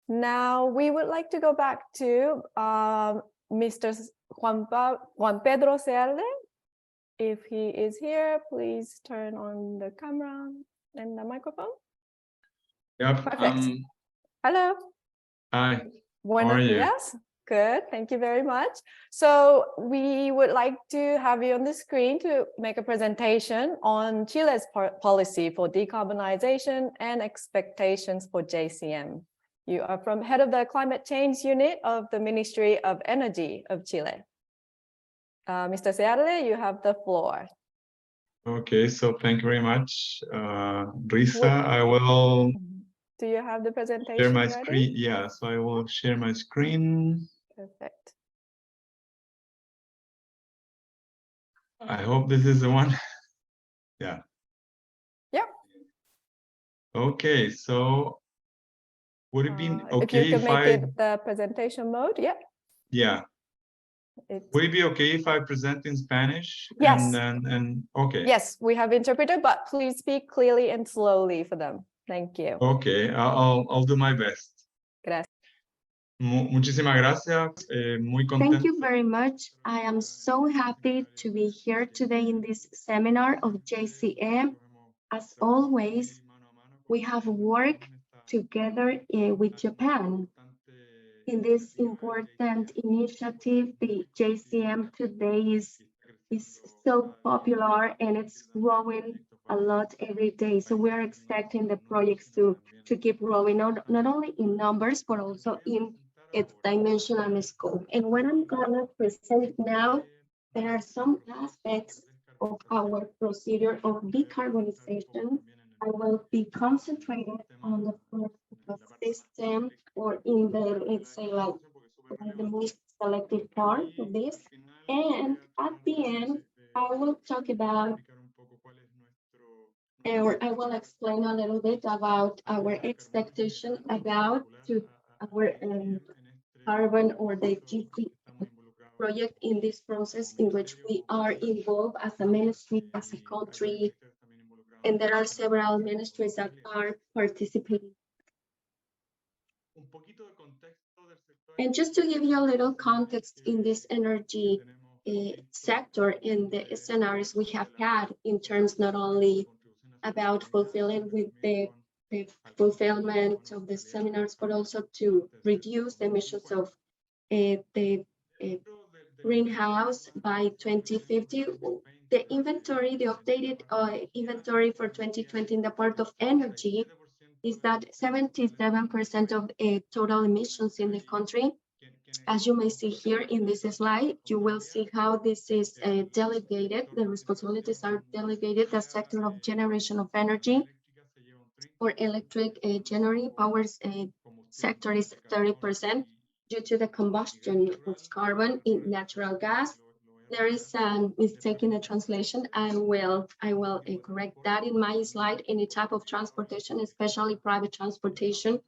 Now we would like to go back to Mr. Juan Pedro SEARLE. If he is here, please turn on the camera and the microphone. Yep. Perfect. Hello. Hi. Buenos días. Good, thank you very much. So we would like to have you on the screen to make a presentation on Chile's policy for decarbonization and expectations for JCM. You are from head of the climate change unit of the Ministry of Energy of Chile. Mr. SEARLE, you have the floor. Okay, so thank you very much, Risa. I will Do you have the presentation share my ready? screen. Yeah, so I will share my screen. Perfect. I hope this is the one. Yeah. Yep. Okay, so would it be okay if you can make it the presentation mode? Yeah. Yeah. Would it be okay if I present in Spanish? Yes. And okay. Yes, we have interpreted, but please speak clearly and slowly for them. Thank you. Okay, I'll do my best. Gracias. Muchísimas gracias. Muy contento. Thank you very much. I am so happy to be here today in this seminar of JCM. As always, we have worked together with Japan. In this important initiative, the JCM today is so popular and it's growing a lot every day. So we're expecting the projects to keep growing, not only in numbers, but also in its dimension and scope. And what I'm gonna present now, there are some aspects of our procedure of decarbonization. I will be concentrated on the first system, or in the, let's say, like the most selected part of this. And at the end, I will talk about, or I will explain a little bit about our expectation about our carbon or the GC project in this process in which we are involved as a ministry, as a country, and there are several ministries that are participating. And just to give you a little context in this energy sector and the scenarios we have had in terms not only about fulfilling with the fulfillment of the seminars, but also to reduce the emissions of the greenhouse by 2050. The inventory, the updated inventory for 2020 in the part of energy is that 77% of total emissions in the country. As you may see here in this slide, you will see how this is delegated. The responsibilities are delegated. The sector of generation of energy or electric generating powers sector is 30% due to the combustion of carbon in natural gas. There is a mistake in the translation. I will correct that in my slide. Any type of transportation, especially private transportation,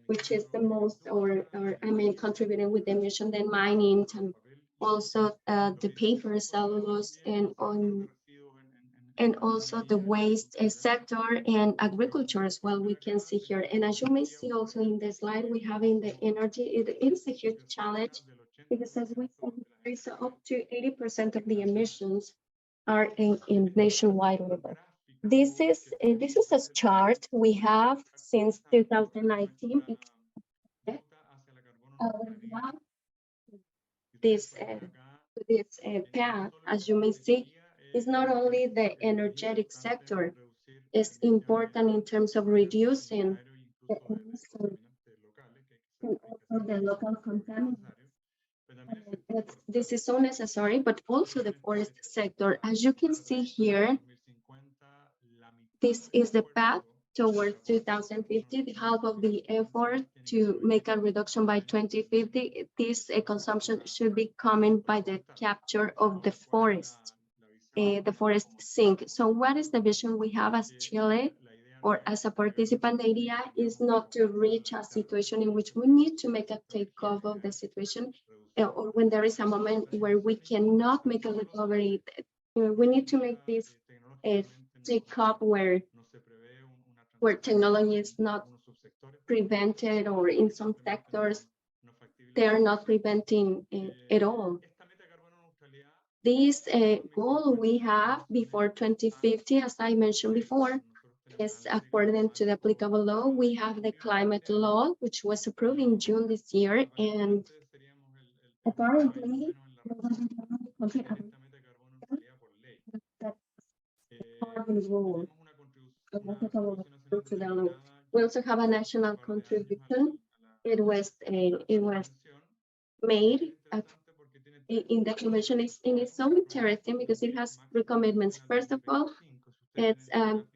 which is the most, or I mean, contributing with the emission, then mining, and also the paper, cellulose, and also the waste sector and agriculture as well, we can see here. And as you may see also in the slide, we have in the energy, it is a huge challenge, because as we said, up to 80% of the emissions are in nationwide level. This is a chart we have since 2019. This path, as you may see, is not only the energetic sector, is important in terms of reducing the emissions and also the local contaminants. This is so necessary, but also the forest sector. As you can see here, this is the path towards 2050, the half of the effort to make a reduction by 2050. This consumption should be coming by the capture of the forest sink. So what is the vision we have as Chile or as a participant? The idea is not to reach a situation in which we need to make a takeoff of the situation, or when there is a moment where we cannot make a recovery. We need to make this takeoff where technology is not prevented, or in some sectors, they are not preventing at all. This goal we have before 2050, as I mentioned before, is according to the applicable law. We have the climate law, which was approved in June this year, and apparently that carbon rule. We also have a national contribution. It was made in the convention, and it's so interesting because it has three commitments. First of all, it's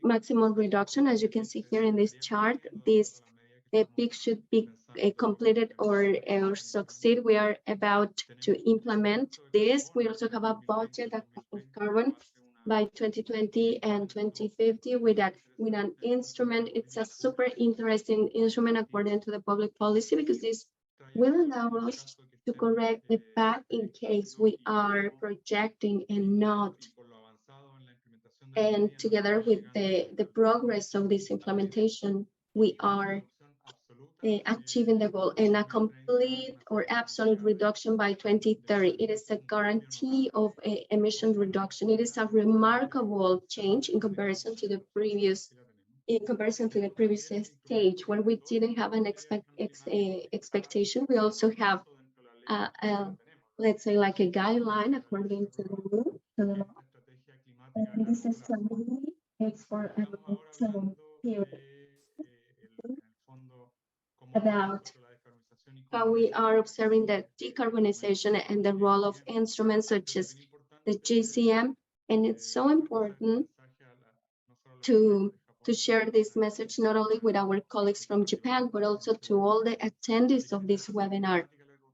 maximum reduction. As you can see here in this chart, this peak should be completed or succeed. We are about to implement this. We also have a budget of carbon by 2020 and 2050 with an instrument. It's a super interesting instrument according to the public policy, because this will allow us to correct the path in case we are projecting and not. And together with the progress of this implementation, we are achieving the goal, and a complete or absolute reduction by 2030. It is a guarantee of emission reduction. It is a remarkable change in comparison to the previous stage where we didn't have an expectation. We also have let's say like a guideline according to the law. And this is it's for a long-term period. About how we are observing the decarbonization and the role of instruments such as the JCM. And it's so important to share this message not only with our colleagues from Japan, but also to all the attendees of this webinar,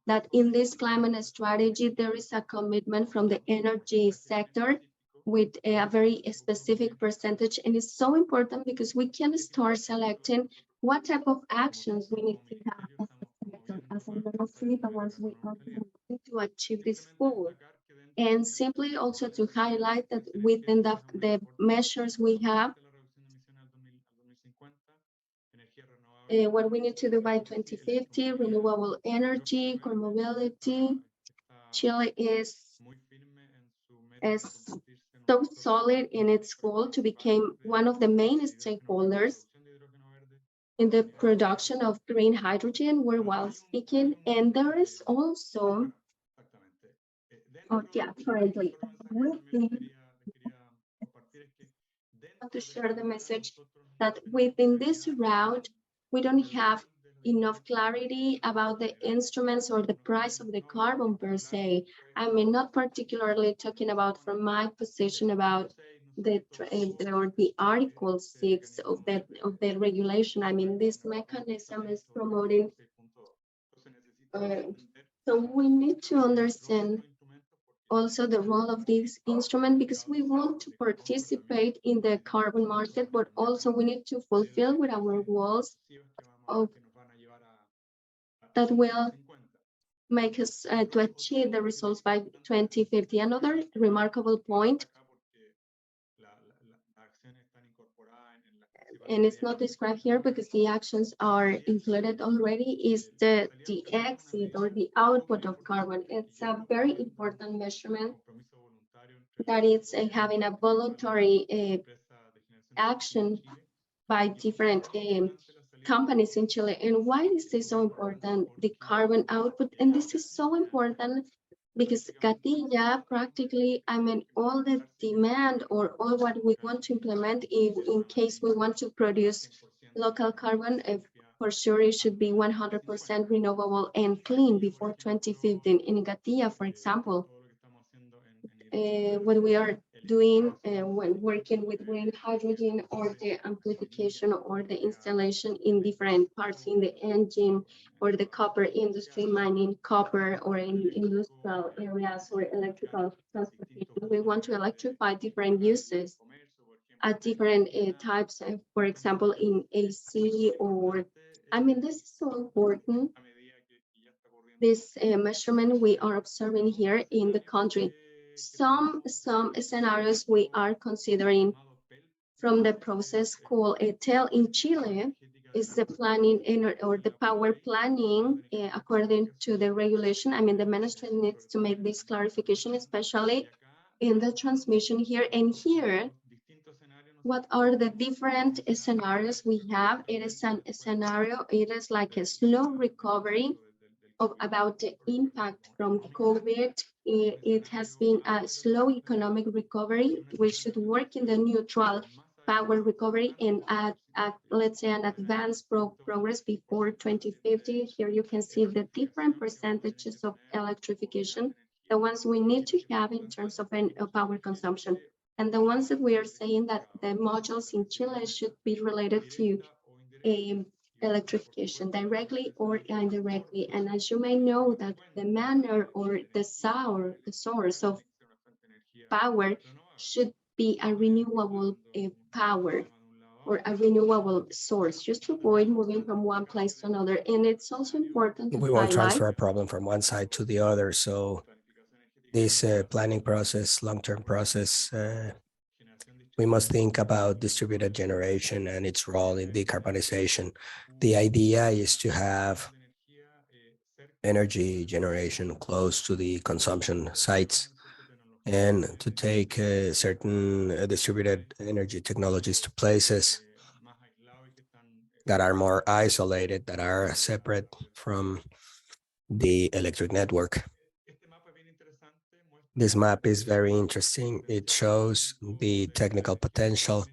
that in this climate strategy, there is a commitment from the energy sector with a very specific percentage. And it's so important because we can start selecting what type of actions we need to have as a sector, as a ministry, but once we are going to achieve this goal. And simply also to highlight that within the measures we have, what we need to do by 2050, renewable energy, core mobility. Chile is so solid in its goal to become one of the main stakeholders in the production of green hydrogen, worldwide speaking. And there is also, currently, to share the message that within this route, we don't have enough clarity about the instruments or the price of the carbon per se. I mean, not particularly talking about from my position about the Article 6 of the regulation. I mean, this mechanism is promoting. So we need to understand also the role of this instrument, because we want to participate in the carbon market, but also we need to fulfill with our goals that will make us to achieve the results by 2050. Another remarkable point, and it's not described here because the actions are included already, is the exit or the output of carbon. It's a very important measurement that is having a voluntary action by different companies in Chile. And why is this so important, the carbon output? And this is so important because Gatilla practically, I mean, all the demand or all what we want to implement in case we want to produce local carbon, for sure it should be 100% renewable and clean before 2015. In Gatilla, for example, what we are doing when working with green hydrogen or the amplification or the installation in different parts in the engine or the copper industry, mining copper, or in industrial areas or electrical transportation. We want to electrify different uses at different types, for example, in AC or, I mean, this is so important. This measurement we are observing here in the country. Some scenarios we are considering from the process called TEL in Chile. is the planning or the power planning according to the regulation. I mean, the ministry needs to make this clarification, especially in the transmission here. And here, what are the different scenarios we have? It is a scenario, it is like a slow recovery of about the impact from COVID. It has been a slow economic recovery. We should work in the neutral power recovery and at let's say an advanced progress before 2050. Here you can see the different percentages of electrification, the ones we need to have in terms of power consumption, and the ones that we are saying that the modules in Chile should be related to electrification directly or indirectly. And as you may know, that the manner or the source of power should be a renewable power or a renewable source, just to avoid moving from one place to another. And it's also important to We won't highlight transfer a problem from one side to the other. So this planning process, long-term process, we must think about distributed generation and its role in decarbonization. The idea is to have energy generation close to the consumption sites and to take certain distributed energy technologies to places that are more isolated, that are separate from the electric network. This map is very interesting. It shows the technical potential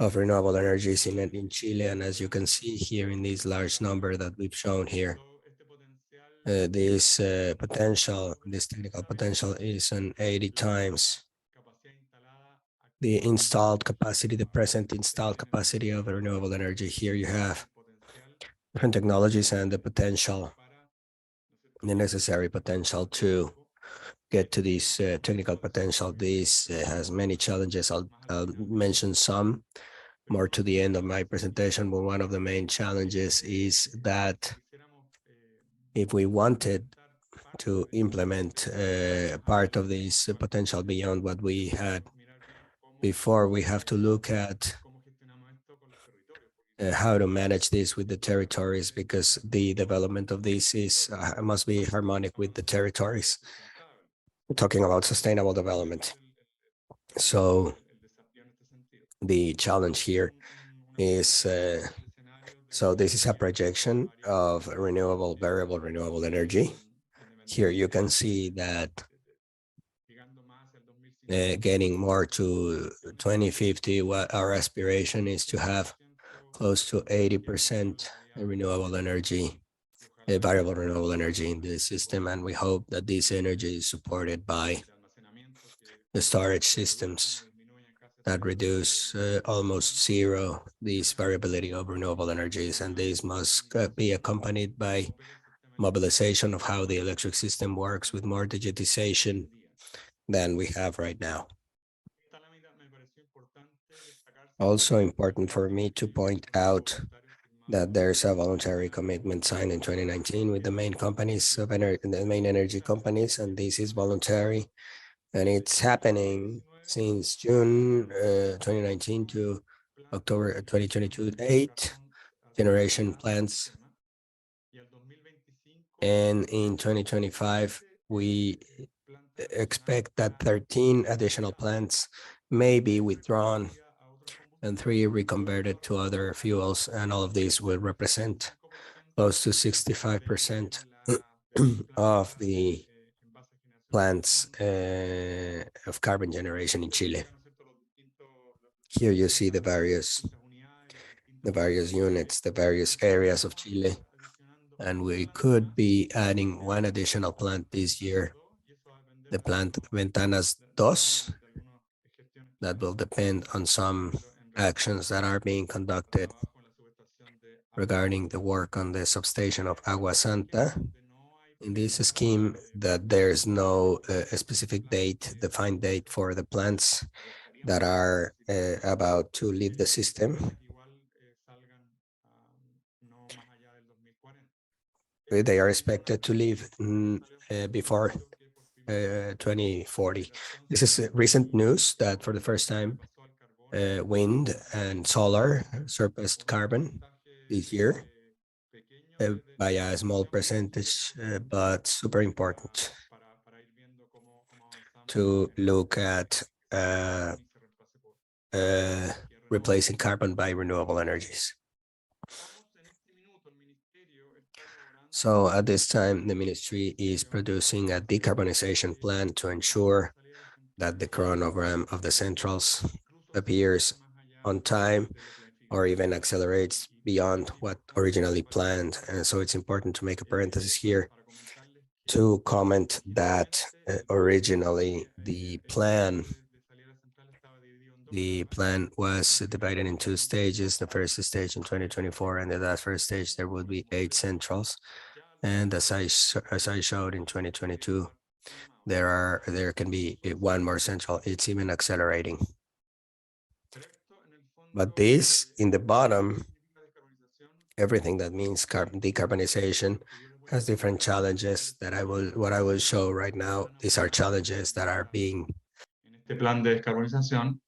of renewable energies in Chile. And as you can see here in this large number that we've shown here, this technical potential is an 80 times the installed capacity, the present installed capacity of renewable energy. Here you have different technologies and the potential, the necessary potential to get to this technical potential. This has many challenges. I'll mention some more to the end of my presentation, but one of the main challenges is that if we wanted to implement part of this potential beyond what we had before, we have to look at how to manage this with the territories, because the development of this is must be harmonic with the territories. We're talking about sustainable development. So the challenge here is, so this is a projection of variable renewable energy. Here you can see that getting more to 2050, what our aspiration is to have close to 80% renewable energy, variable renewable energy in the system. And we hope that this energy is supported by the storage systems that reduce almost zero this variability of renewable energies. And this must be accompanied by mobilization of how the electric system works with more digitization than we have right now. Also important for me to point out that there's a voluntary commitment signed in 2019 with the main companies of the main energy companies, and this is voluntary, and it's happening since June 2019 to October 2022. 8 generation plants, and in 2025 we expect that 13 additional plants may be withdrawn and 3 reconverted to other fuels, and all of these will represent close to 65% of the plants of carbon generation in Chile. Here you see the various units, the various areas of Chile, and we could be adding 1 additional plant this year, the plant Ventanas 2, that will depend on some actions that are being conducted regarding the work on the substation of Agua Santa. In this scheme, that there's no specific date, defined date for the plants that are about to leave the system. They are expected to leave before 2040. This is recent news that for the first time, wind and solar surpassed carbon this year by a small percentage, but super important to look at replacing carbon by renewable energies. So at this time, the ministry is producing a decarbonization plan to ensure that the chronogram of the centrals appears on time or even accelerates beyond what originally planned. And so it's important to make a parenthesis here to comment that originally the plan was divided in two stages. The first stage in 2024, and the first stage there will be 8 centrals. And as I showed in 2022, there can be one more central. It's even accelerating. But this in the bottom, everything that means decarbonization has different challenges that I will show right now. These are challenges that are being plan de descarbonización.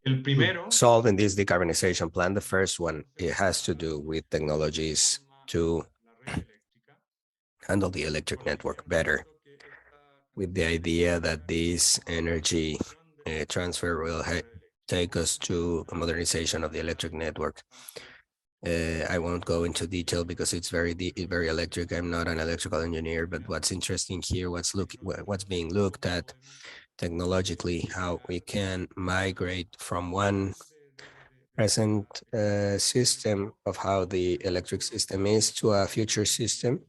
El primero, solved in this decarbonization plan. The first one, it has to do with technologies to handle the electric network better, with the idea that this energy transfer will take us to a modernization of the electric network. I won't go into detail because it's very electric. I'm not an electrical engineer, but what's interesting here, what's being looked at technologically, how we can migrate from one present system of how the electric system is to a future system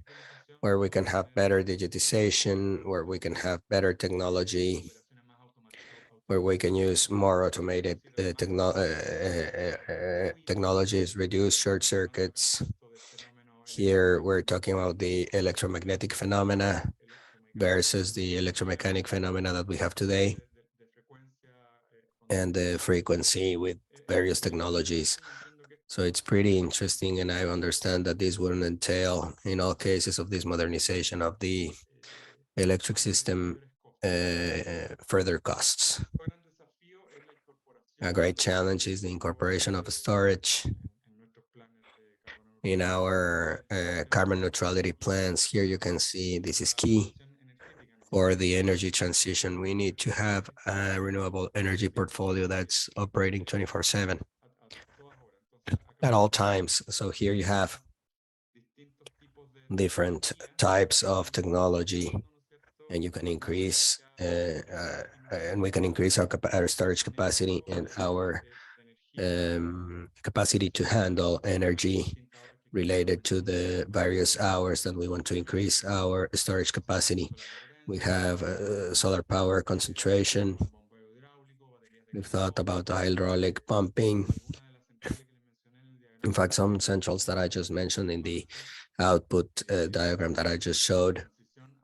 where we can have better digitization, where we can have better technology, where we can use more automated technologies, reduce short circuits. Here we're talking about the electromagnetic phenomena versus the electromechanic phenomena that we have today, and the frequency with various technologies. So it's pretty interesting, and I understand that this wouldn't entail, in all cases of this modernization of the electric system, further costs. A great challenge is the incorporation of storage in our carbon neutrality plans. Here you can see this is key for the energy transition. We need to have a renewable energy portfolio that's operating 24/7 at all times. So here you have different types of technology, and you can increase and we can increase our storage capacity and our capacity to handle energy related to the various hours that we want to increase our storage capacity. We have solar power concentration. We've thought about hydraulic pumping. In fact, some centrals that I just mentioned in the output diagram that I just showed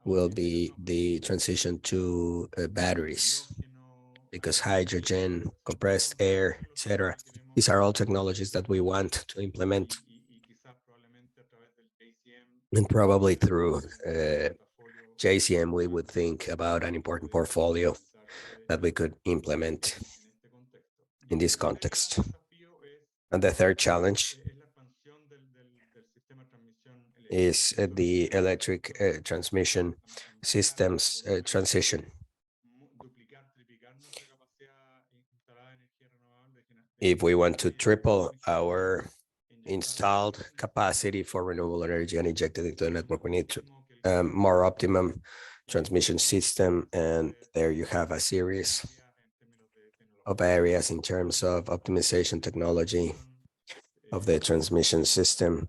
will be the transition to batteries, because hydrogen, compressed air, etc. These are all technologies that we want to implement, and probably through JCM, we would think about an important portfolio that we could implement in this context. And the third challenge is the electric transmission systems transition. If we want to triple our installed capacity for renewable energy and inject it into the network, we need to more optimum transmission system, and there you have a series of areas in terms of optimization technology of the transmission system,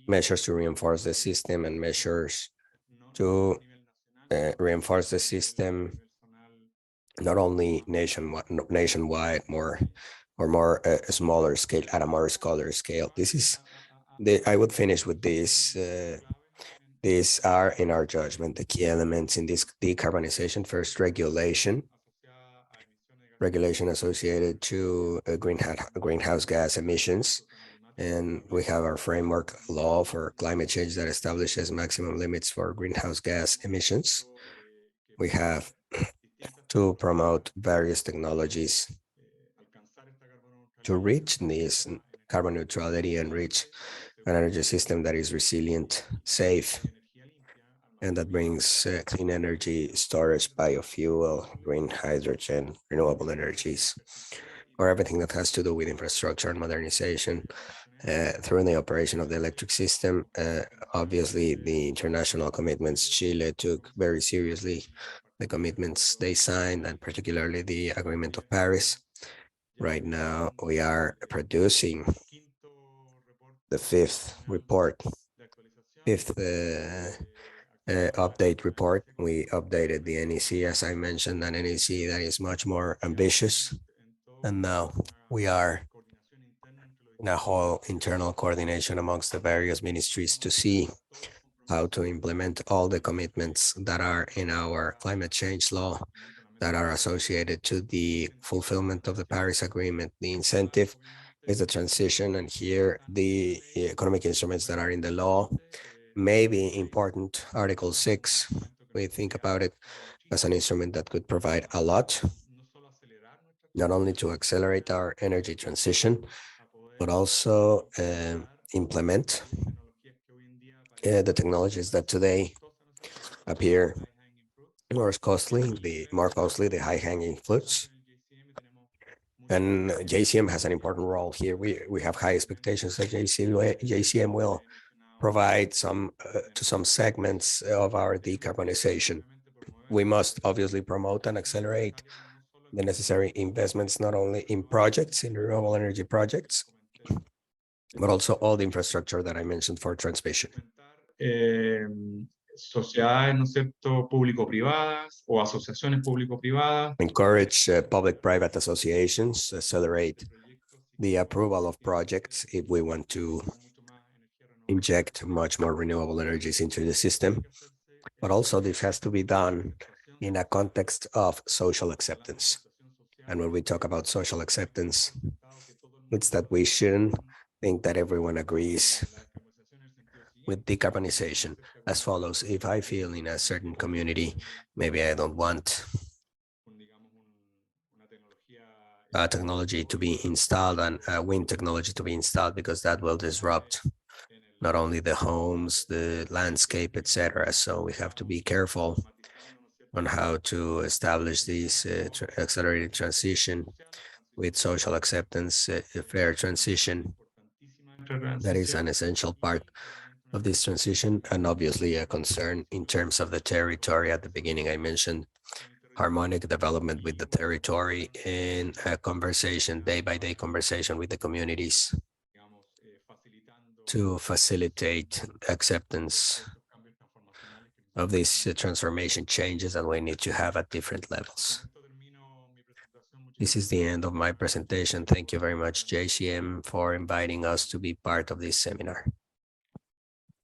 measures to reinforce the system, and measures to reinforce the system not only nationwide, more smaller scale, at a more smaller scale. This is I would finish with this. These are, in our judgment, the key elements in this decarbonization. First, regulation associated to greenhouse gas emissions. And we have our framework law for climate change that establishes maximum limits for greenhouse gas emissions. We have to promote various technologies to reach this carbon neutrality and reach an energy system that is resilient, safe, and that brings clean energy, storage, biofuel, green hydrogen, renewable energies, or everything that has to do with infrastructure and modernization through the operation of the electric system. Obviously, the international commitments Chile took very seriously, the commitments they signed, and particularly the Agreement of Paris. Right now, we are producing the fifth update report. We updated the NEC, as I mentioned, an NEC that is much more ambitious. And now we are in a whole internal coordination amongst the various ministries to see how to implement all the commitments that are in our climate change law that are associated to the fulfillment of the Paris Agreement. The incentive is the transition, and here the economic instruments that are in the law may be important. Article 6, we think about it as an instrument that could provide a lot, not only to accelerate our energy transition, but also implement the technologies that today appear more costly, the high-hanging fruits. And JCM has an important role here. We have high expectations that JCM will provide some to some segments of our decarbonization. We must obviously promote and accelerate the necessary investments, not only in projects, in renewable energy projects, but also all the infrastructure that I mentioned for transmission. Sociedades, ¿no es cierto?, público-privadas o asociaciones público-privadas. Encourage public-private associations, accelerate the approval of projects if we want to inject much more renewable energies into the system. But also this has to be done in a context of social acceptance. And when we talk about social acceptance, it's that we shouldn't think that everyone agrees with decarbonization as follows. If I feel in a certain community, maybe I don't want technology to be installed and wind technology to be installed because that will disrupt not only the homes, the landscape, etc. So we have to be careful on how to establish this accelerated transition with social acceptance, a fair transition. That is an essential part of this transition, and obviously a concern in terms of the territory. At the beginning, I mentioned harmonic development with the territory and a conversation, day-by-day conversation with the communities to facilitate acceptance of these transformation changes that we need to have at different levels. This is the end of my presentation. Thank you very much, JCM, for inviting us to be part of this seminar.